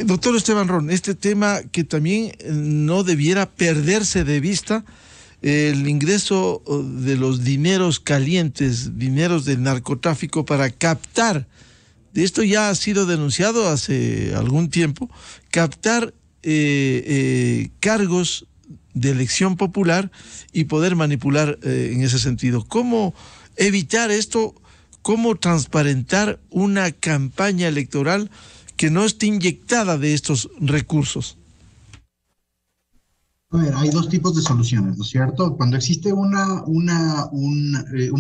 Doctor Esteban Ron, este tema que también no debiera perderse de vista, el ingreso de los dineros calientes, dineros del narcotráfico para captar, de esto ya ha sido denunciado hace algún tiempo, captar cargos de elección popular y poder manipular en ese sentido. ¿Cómo evitar esto? ¿Cómo transparentar una campaña electoral que no esté inyectada de estos recursos? A ver, hay dos tipos de soluciones, ¿no es cierto? Cuando existe un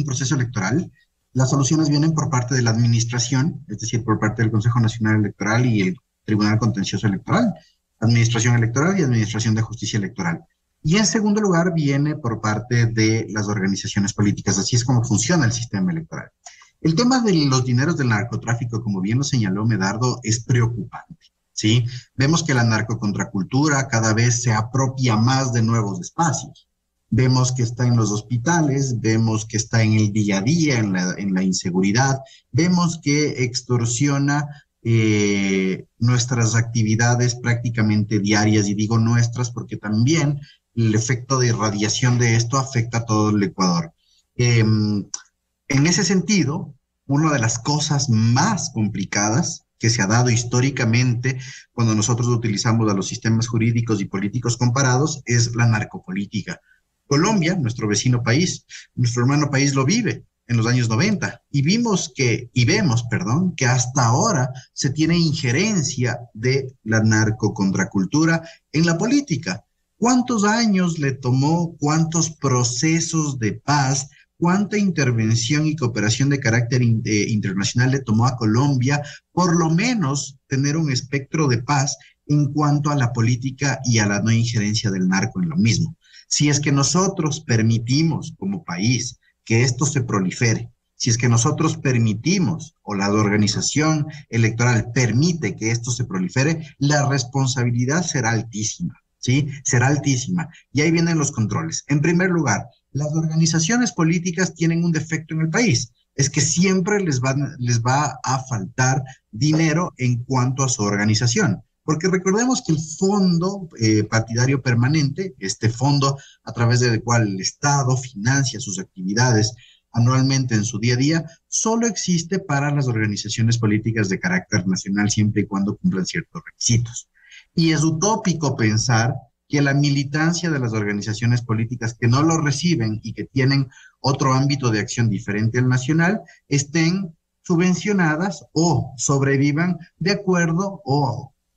proceso electoral, las soluciones vienen por parte de la administración, es decir, por parte del Consejo Nacional Electoral y el Tribunal Contencioso Electoral, Administración Electoral y Administración de Justicia Electoral. Y en segundo lugar viene por parte de las organizaciones políticas. Así es como funciona el sistema electoral. El tema de los dineros del narcotráfico, como bien lo señaló Medardo, es preocupante, ¿sí? Vemos que la narcocontracultura cada vez se apropia más de nuevos espacios. Vemos que está en los hospitales, vemos que está en el día a día, en la inseguridad, vemos que extorsiona nuestras actividades prácticamente diarias, y digo nuestras porque también el efecto de irradiación de esto afecta a todo el Ecuador. En ese sentido, una de las cosas más complicadas que se ha dado históricamente cuando nosotros utilizamos a los sistemas jurídicos y políticos comparados es la narcopolítica. Colombia, nuestro vecino país, nuestro hermano país lo vive en los años 90 y vemos que hasta ahora se tiene injerencia de la narcocontracultura en la política. ¿Cuántos años le tomó, cuántos procesos de paz, cuánta intervención y cooperación de carácter internacional le tomó a Colombia, por lo menos tener un espectro de paz en cuanto a la política y a la no injerencia del narco en lo mismo? Si es que nosotros permitimos como país que esto se prolifere, si es que nosotros permitimos o la organización electoral permite que esto se prolifere, la responsabilidad será altísima, ¿sí? Será altísima. Y ahí vienen los controles. En primer lugar, las organizaciones políticas tienen un defecto en el país, es que siempre les va a faltar dinero en cuanto a su organización. Porque recordemos que el fondo partidario permanente, este fondo a través del cual el Estado financia sus actividades anualmente en su día a día, solo existe para las organizaciones políticas de carácter nacional siempre y cuando cumplan ciertos requisitos. Y es utópico pensar que la militancia de las organizaciones políticas que no lo reciben y que tienen otro ámbito de acción diferente al nacional estén subvencionadas o sobrevivan de acuerdo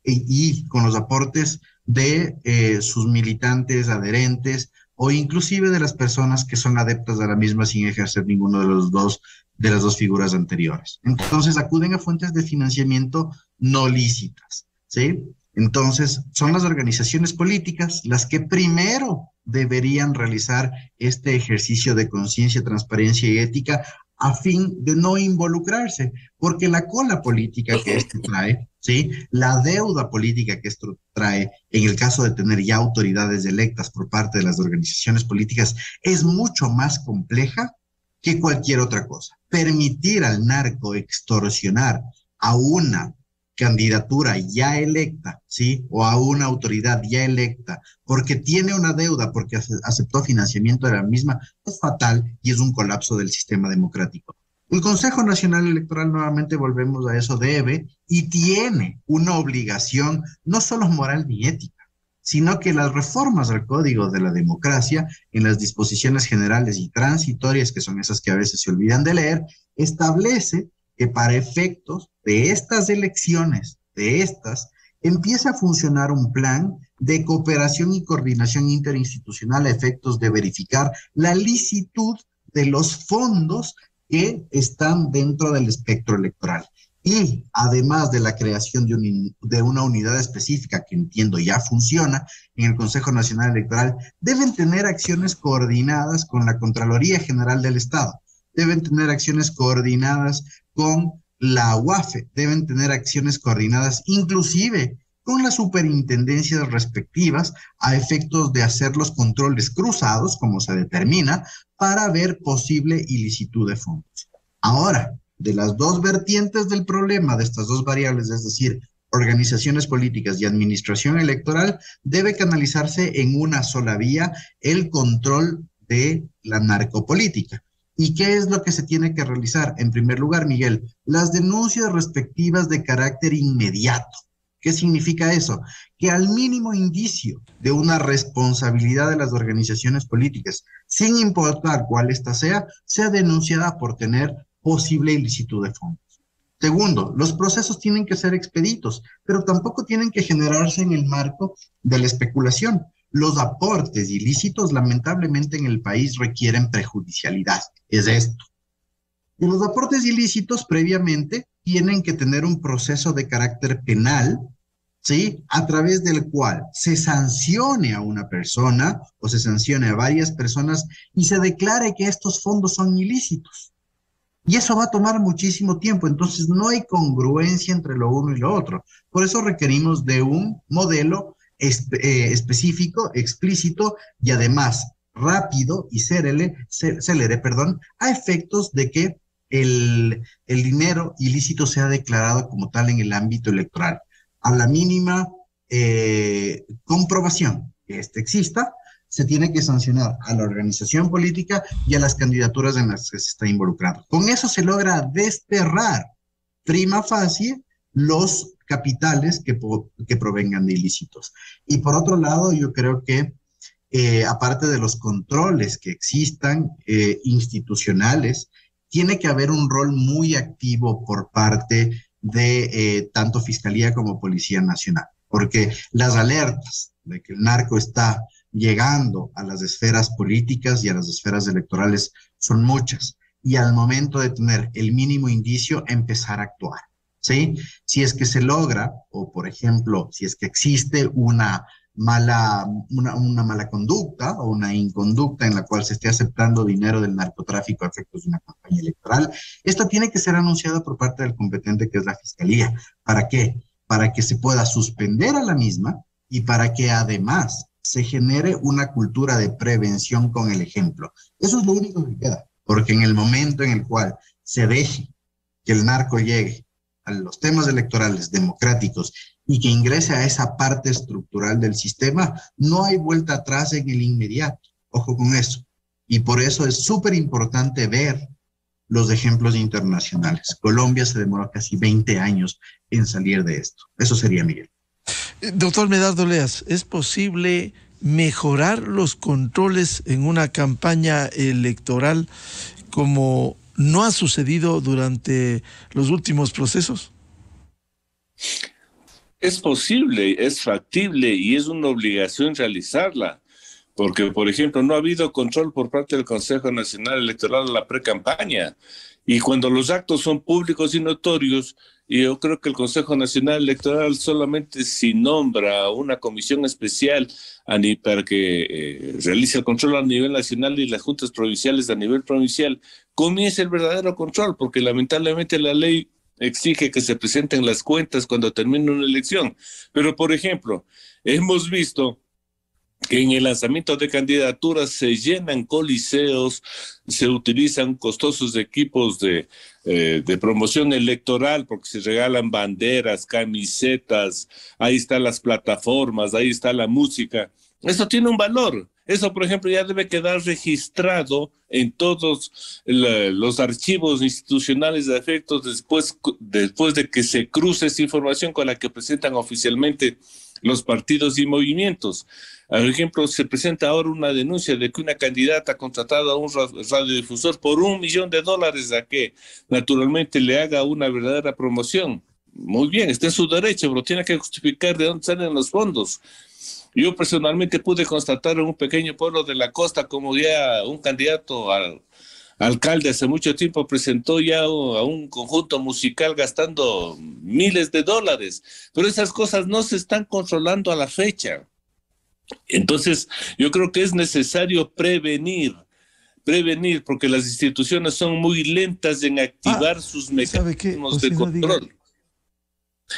y con los aportes de sus militantes, adherentes o inclusive de las personas que son adeptas de la misma sin ejercer ninguno de las dos figuras anteriores. Entonces acuden a fuentes de financiamiento no lícitas, ¿sí? Entonces, son las organizaciones políticas las que primero deberían realizar este ejercicio de conciencia, transparencia y ética a fin de no involucrarse, porque la cola política que esto trae, ¿sí? La deuda política que esto trae, en el caso de tener ya autoridades electas por parte de las organizaciones políticas, es mucho más compleja que cualquier otra cosa. Permitir al narco extorsionar a una candidatura ya electa, ¿sí? O a una autoridad ya electa, porque tiene una deuda, porque aceptó financiamiento de la misma, es fatal y es un colapso del sistema democrático. El Consejo Nacional Electoral, nuevamente volvemos a eso, debe y tiene una obligación no solo moral ni ética, sino que las reformas al Código de la Democracia, en las disposiciones generales y transitorias, que son esas que a veces se olvidan de leer, establece que para efectos de estas elecciones, empieza a funcionar un plan de cooperación y coordinación interinstitucional a efectos de verificar la licitud de los fondos que están dentro del espectro electoral. Y además de la creación de una unidad específica que entiendo ya funciona en el Consejo Nacional Electoral, deben tener acciones coordinadas con la Contraloría General del Estado, deben tener acciones coordinadas con la UAFE, deben tener acciones coordinadas inclusive con las superintendencias respectivas a efectos de hacer los controles cruzados, como se determina, para ver posible ilicitud de fondos. Ahora, de las dos vertientes del problema, de estas dos variables, es decir, organizaciones políticas y administración electoral, debe canalizarse en una sola vía el control de la narcopolítica. ¿Y qué es lo que se tiene que realizar? En primer lugar, Miguel, las denuncias respectivas de carácter inmediato. ¿Qué significa eso? Que al mínimo indicio de una responsabilidad de las organizaciones políticas, sin importar cuál ésta sea denunciada por tener posible ilicitud de fondos. Segundo, los procesos tienen que ser expeditos, pero tampoco tienen que generarse en el marco de la especulación. Los aportes ilícitos, lamentablemente, en el país requieren prejudicialidad. Es esto. Y los aportes ilícitos previamente tienen que tener un proceso de carácter penal, ¿sí? A través del cual se sancione a una persona o se sancione a varias personas y se declare que estos fondos son ilícitos. Y eso va a tomar muchísimo tiempo, entonces no hay congruencia entre lo uno y lo otro. Por eso requerimos de un modelo específico, explícito y además rápido y célere, a efectos de que el dinero ilícito sea declarado como tal en el ámbito electoral. A la mínima comprobación que este exista, se tiene que sancionar a la organización política y a las candidaturas en las que se está involucrando. Con eso se logra desterrar prima facie los capitales que provengan de ilícitos. Y por otro lado, yo creo que aparte de los controles que existan institucionales, tiene que haber un rol muy activo por parte de tanto Fiscalía como Policía Nacional, porque las alertas de que el narco está llegando a las esferas políticas y a las esferas electorales son muchas, y al momento de tener el mínimo indicio, empezar a actuar, ¿sí? Si es que se logra, o por ejemplo, si es que existe una mala conducta o una inconducta en la cual se esté aceptando dinero del narcotráfico a efectos de una campaña electoral, esto tiene que ser anunciado por parte del competente, que es la Fiscalía. ¿Para qué? Para que se pueda suspender a la misma y para que además se genere una cultura de prevención con el ejemplo. Eso es lo único que queda, porque en el momento en el cual se deje que el narco llegue a los temas electorales democráticos y que ingrese a esa parte estructural del sistema, no hay vuelta atrás en el inmediato. Ojo con eso. Y por eso es súper importante ver los ejemplos internacionales. Colombia se demoró casi 20 años en salir de esto. Eso sería, Miguel. Doctor Medardo Oleas, ¿es posible mejorar los controles en una campaña electoral como no ha sucedido durante los últimos procesos? Es posible, es factible y es una obligación realizarla. Porque, por ejemplo, no ha habido control por parte del Consejo Nacional Electoral a la pre-campaña. Y cuando los actos son públicos y notorios, yo creo que el Consejo Nacional Electoral solamente si nombra una comisión especial para que realice el control a nivel nacional y las juntas provinciales a nivel provincial, comienza el verdadero control, porque lamentablemente la ley exige que se presenten las cuentas cuando termine una elección. Pero, por ejemplo, hemos visto que en el lanzamiento de candidaturas se llenan coliseos, se utilizan costosos equipos de promoción electoral porque se regalan banderas, camisetas, ahí están las plataformas, ahí está la música. Eso tiene un valor. Eso, por ejemplo, ya debe quedar registrado en todos los archivos institucionales de efectos después de que se cruce esa información con la que presentan oficialmente los partidos y movimientos. Por ejemplo, se presenta ahora una denuncia de que una candidata ha contratado a un radiodifusor por $1 millón a que naturalmente le haga una verdadera promoción. Muy bien, está en su derecho, pero tiene que justificar de dónde salen los fondos. Yo personalmente pude constatar en un pequeño pueblo de la costa como ya un candidato al alcalde hace mucho tiempo presentó ya a un conjunto musical gastando miles de dólares, pero esas cosas no se están controlando a la fecha. Entonces, yo creo que es necesario prevenir, porque las instituciones son muy lentas en activar sus mecanismos de control.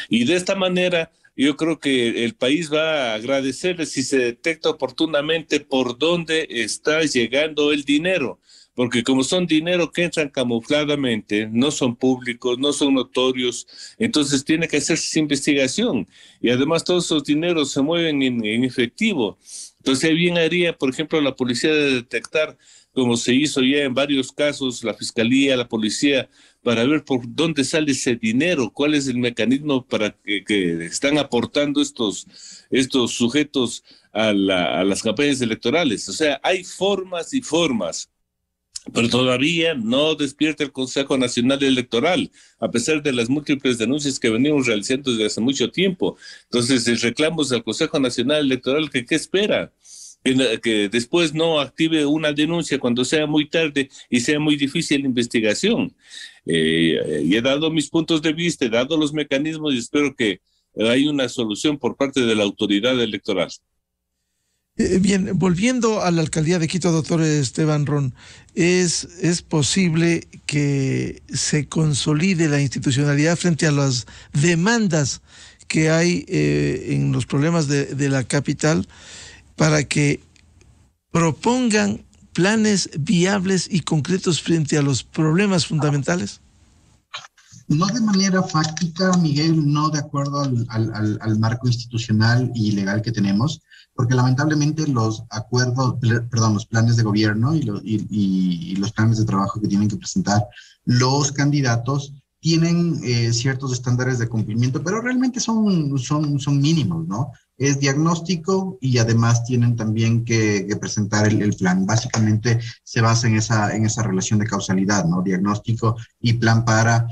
Y de esta manera, yo creo que el país va a agradecerle si se detecta oportunamente por dónde está llegando el dinero. Porque como son dinero que entran camufladamente, no son públicos, no son notorios, entonces tiene que hacerse investigación. Y además todos esos dineros se mueven en efectivo. Entonces bien haría, por ejemplo, la policía de detectar, como se hizo ya en varios casos, la fiscalía, la policía, para ver por dónde sale ese dinero, cuál es el mecanismo para que están aportando estos sujetos a las campañas electorales. O sea, hay formas y formas. Pero todavía no despierta el Consejo Nacional Electoral, a pesar de las múltiples denuncias que venimos realizando desde hace mucho tiempo. Entonces, el reclamo al Consejo Nacional Electoral, ¿qué espera? Que después no active una denuncia cuando sea muy tarde y sea muy difícil la investigación. Y he dado mis puntos de vista, he dado los mecanismos y espero que haya una solución por parte de la autoridad electoral. Bien, volviendo a la alcaldía de Quito, doctor Esteban Ron, ¿es posible que se consolide la institucionalidad frente a las demandas que hay en los problemas de la capital para que propongan planes viables y concretos frente a los problemas fundamentales? No de manera fáctica, Miguel, no de acuerdo al marco institucional y legal que tenemos, porque lamentablemente los planes de gobierno y los planes de trabajo que tienen que presentar los candidatos tienen ciertos estándares de cumplimiento, pero realmente son mínimos, ¿no? Es diagnóstico y además tienen también que presentar el plan. Básicamente se basa en esa relación de causalidad, ¿no? Diagnóstico y plan para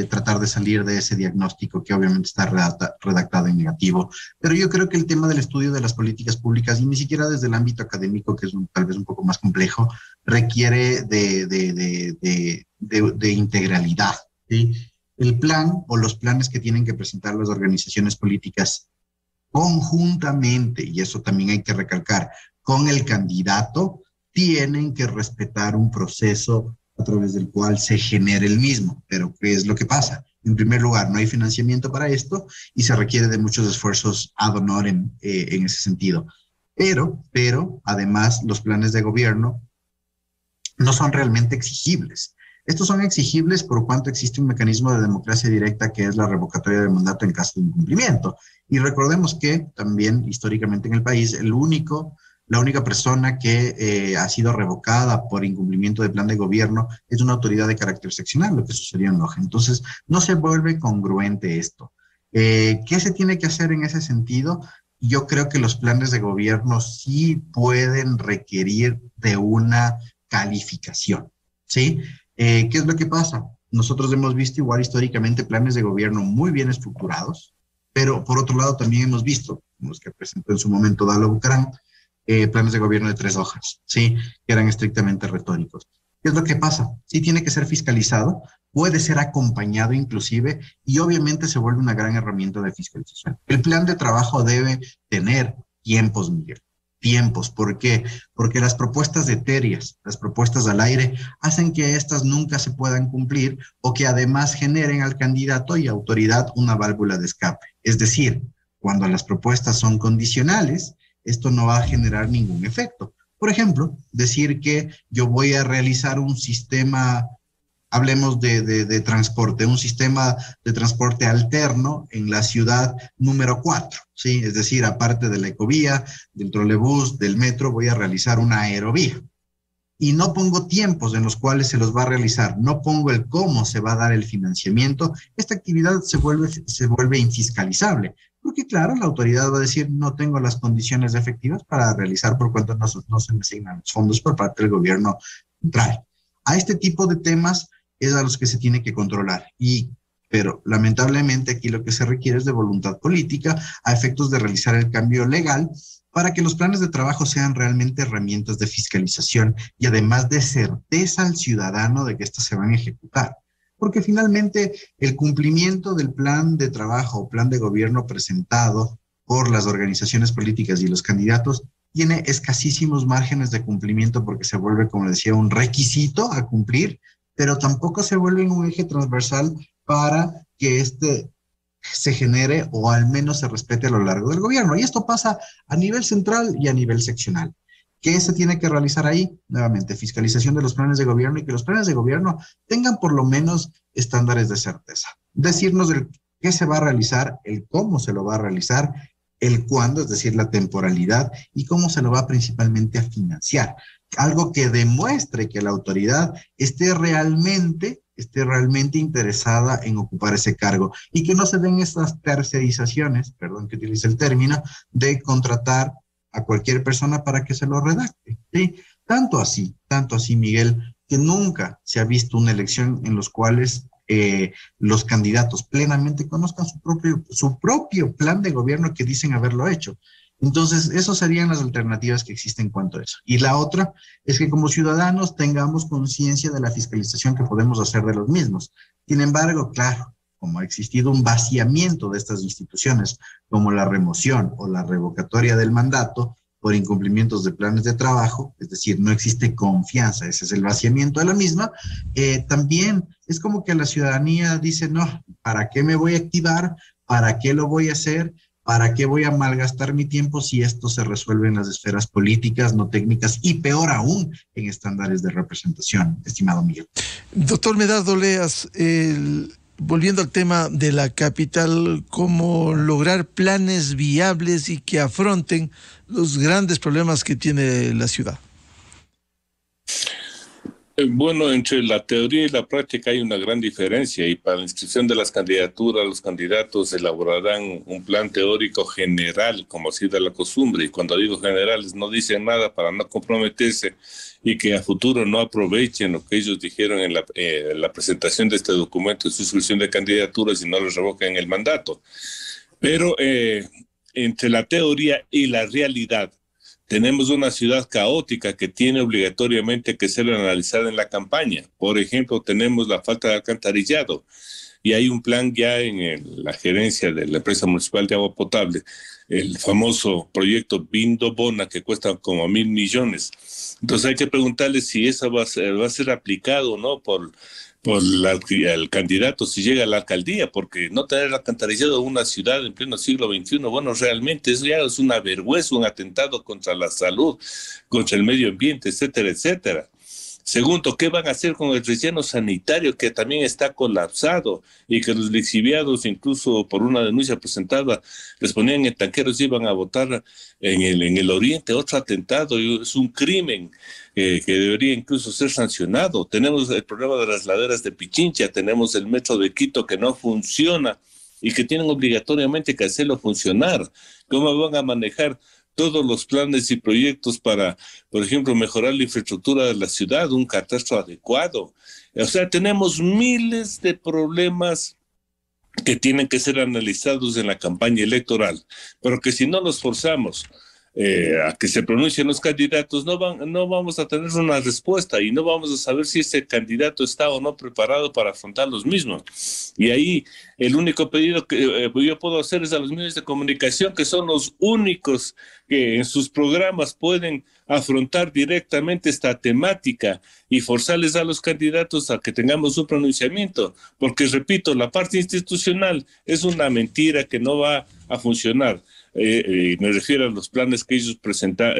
tratar de salir de ese diagnóstico que obviamente está redactado en negativo. Pero yo creo que el tema del estudio de las políticas públicas, y ni siquiera desde el ámbito académico, que es tal vez un poco más complejo, requiere de integralidad, ¿sí? El plan o los planes que tienen que presentar las organizaciones políticas conjuntamente, y eso también hay que recalcar, con el candidato, tienen que respetar un proceso a través del cual se genere el mismo. Pero ¿qué es lo que pasa? En primer lugar, no hay financiamiento para esto y se requiere de muchos esfuerzos ad honorem en ese sentido. Pero además los planes de gobierno no son realmente exigibles. Estos son exigibles por cuanto existe un mecanismo de democracia directa que es la revocatoria del mandato en caso de incumplimiento. Y recordemos que también históricamente en el país la única persona que ha sido revocada por incumplimiento de plan de gobierno es una autoridad de carácter seccional, lo que sucedió en Loja. Entonces, no se vuelve congruente esto. ¿Qué se tiene que hacer en ese sentido? Yo creo que los planes de gobierno sí pueden requerir de una calificación, ¿sí? ¿Qué es lo que pasa? Nosotros hemos visto igual históricamente planes de gobierno muy bien estructurados, pero por otro lado también hemos visto, los que presentó en su momento Dalo Bucaram, planes de gobierno de 3 hojas, ¿sí? Que eran estrictamente retóricos. ¿Qué es lo que pasa? Sí tiene que ser fiscalizado, puede ser acompañado inclusive, y obviamente se vuelve una gran herramienta de fiscalización. El plan de trabajo debe tener tiempos, Miguel. Tiempos. ¿Por qué? Porque las propuestas etéreas, las propuestas al aire, hacen que éstas nunca se puedan cumplir o que además generen al candidato y autoridad una válvula de escape. Es decir, cuando las propuestas son condicionales, esto no va a generar ningún efecto. Por ejemplo, decir que yo voy a realizar un sistema, hablemos de transporte, un sistema de transporte alterno en la ciudad número 4, ¿sí? Es decir, aparte de la ecovía, del trolebús, del metro, voy a realizar una aerovía. Y no pongo tiempos en los cuales se los va a realizar, no pongo el cómo se va a dar el financiamiento, esta actividad se vuelve infiscalizable. Porque claro, la autoridad va a decir, no tengo las condiciones efectivas para realizar por cuanto no se me asignan los fondos por parte del gobierno central. A este tipo de temas es a los que se tiene que controlar. Pero lamentablemente aquí lo que se requiere es de voluntad política a efectos de realizar el cambio legal para que los planes de trabajo sean realmente herramientas de fiscalización y además de certeza al ciudadano de que éstas se van a ejecutar. Porque finalmente el cumplimiento del plan de trabajo o plan de gobierno presentado por las organizaciones políticas y los candidatos tiene escasísimos márgenes de cumplimiento porque se vuelve, como decía, un requisito a cumplir, pero tampoco se vuelve un eje transversal para que se genere o al menos se respete a lo largo del gobierno. Y esto pasa a nivel central y a nivel seccional. ¿Qué se tiene que realizar ahí? Nuevamente, fiscalización de los planes de gobierno y que los planes de gobierno tengan por lo menos estándares de certeza. Decirnos el qué se va a realizar, el cómo se lo va a realizar, el cuándo, es decir, la temporalidad y cómo se lo va principalmente a financiar. Algo que demuestre que la autoridad esté realmente interesada en ocupar ese cargo y que no se den estas tercerizaciones, perdón que utilice el término, de contratar a cualquier persona para que se lo redacte, ¿sí? Tanto así, Miguel, que nunca se ha visto una elección en los cuales los candidatos plenamente conozcan su propio plan de gobierno que dicen haberlo hecho. Entonces, esas serían las alternativas que existen en cuanto a eso. Y la otra es que como ciudadanos tengamos conciencia de la fiscalización que podemos hacer de los mismos. Sin embargo, claro, como ha existido un vaciamiento de estas instituciones, como la remoción o la revocatoria del mandato por incumplimientos de planes de trabajo, es decir, no existe confianza, ese es el vaciamiento de la misma, también es como que la ciudadanía dice, no, ¿para qué me voy a activar? ¿Para qué lo voy a hacer? ¿Para qué voy a malgastar mi tiempo si esto se resuelve en las esferas políticas, no técnicas y peor aún en estándares de representación, estimado Miguel? Doctor Medardo Oleas, volviendo al tema de la capital, ¿cómo lograr planes viables y que afronten los grandes problemas que tiene la ciudad? Bueno, entre la teoría y la práctica hay una gran diferencia y para la inscripción de las candidaturas, los candidatos elaborarán un plan teórico general, como así de la costumbre, y cuando digo generales no dicen nada para no comprometerse y que a futuro no aprovechen lo que ellos dijeron en la presentación de este documento de suscripción de candidaturas y no les revoquen el mandato. Pero entre la teoría y la realidad, tenemos una ciudad caótica que tiene obligatoriamente que ser analizada en la campaña. Por ejemplo, tenemos la falta de alcantarillado y hay un plan ya en la gerencia de la empresa municipal de agua potable, el famoso proyecto Vindo Bona, que cuesta como 1.000 millones. Entonces hay que preguntarle si eso va a ser aplicado o no por el candidato si llega a la alcaldía, porque no tener alcantarillado una ciudad en pleno siglo XXI, bueno, realmente eso ya es una vergüenza, un atentado contra la salud, contra el medio ambiente, etcétera, etcétera. Segundo, ¿qué van a hacer con el relleno sanitario que también está colapsado y que los lixiviados, incluso por una denuncia presentada, les ponían en tanqueros y iban a votar en el oriente? Otro atentado, es un crimen que debería incluso ser sancionado. Tenemos el problema de las laderas de Pichincha, tenemos el metro de Quito que no funciona y que tienen obligatoriamente que hacerlo funcionar. ¿Cómo van a manejar todos los planes y proyectos para, por ejemplo, mejorar la infraestructura de la ciudad, un catastro adecuado? O sea, tenemos miles de problemas que tienen que ser analizados en la campaña electoral, pero que si no los forzamos a que se pronuncien los candidatos, no vamos a tener una respuesta y no vamos a saber si ese candidato está o no preparado para afrontar los mismos. Y ahí el único pedido que yo puedo hacer es a los medios de comunicación, que son los únicos que en sus programas pueden afrontar directamente esta temática y forzarles a los candidatos a que tengamos un pronunciamiento, porque repito, la parte institucional es una mentira que no va a funcionar. Me refiero a los planes que ellos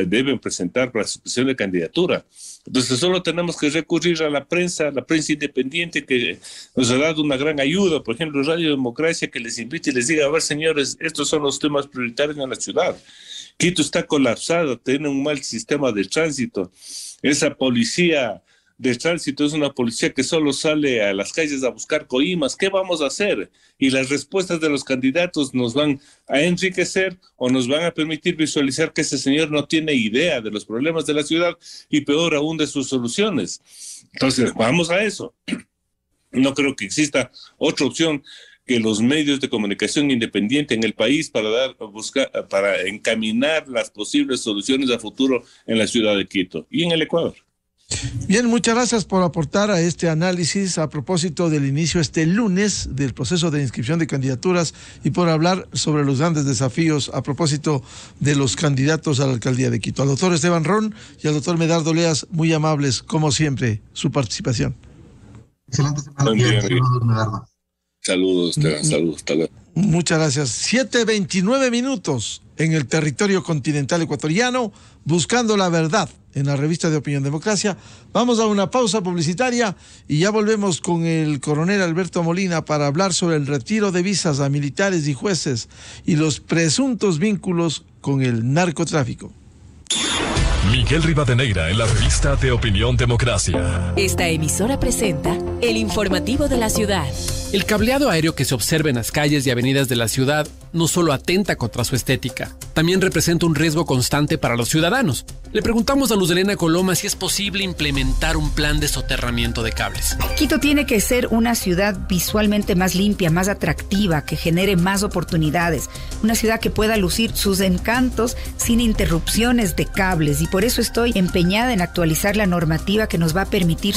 deben presentar para su presentación de candidatura. Entonces solo tenemos que recurrir a la prensa independiente, que nos ha dado una gran ayuda. Por ejemplo, Radio Democracia, que les invite y les diga: a ver, señores, estos son los temas prioritarios en la ciudad. Quito está colapsado, tiene un mal sistema de tránsito. Esa policía de tránsito es una policía que solo sale a las calles a buscar coimas. ¿Qué vamos a hacer? Y las respuestas de los candidatos nos van a enriquecer o nos van a permitir visualizar que ese señor no tiene idea de los problemas de la ciudad y peor aún de sus soluciones. Entonces, vamos a eso. No creo que exista otra opción que los medios de comunicación independiente en el país para encaminar las posibles soluciones a futuro en la ciudad de Quito y en el Ecuador. Bien, muchas gracias por aportar a este análisis a propósito del inicio este lunes del proceso de inscripción de candidaturas y por hablar sobre los grandes desafíos a propósito de los candidatos a la alcaldía de Quito. Al doctor Esteban Ron y al doctor Medardo Oleas, muy amables, como siempre, su participación. Excelente semana. Saludos, Medardo. Saludos, Esteban. Saludos. Hasta luego. Muchas gracias. 7:29 minutos en el territorio continental ecuatoriano, buscando la verdad en la revista de Opinión Democracia. Vamos a una pausa publicitaria y ya volvemos con el coronel Alberto Molina para hablar sobre el retiro de visas a militares y jueces y los presuntos vínculos con el narcotráfico. Miguel Rivadeneira en la revista de Opinión Democracia. Esta emisora presenta el informativo de la ciudad. El cableado aéreo que se observa en las calles y avenidas de la ciudad no solo atenta contra su estética, también representa un riesgo constante para los ciudadanos. Le preguntamos a Luz Helena Coloma si es posible implementar un plan de soterramiento de cables. Quito tiene que ser una ciudad visualmente más limpia, más atractiva, que genere más oportunidades, una ciudad que pueda lucir sus encantos sin interrupciones de cables, y por eso estoy empeñada en actualizar la normativa que nos va a permitir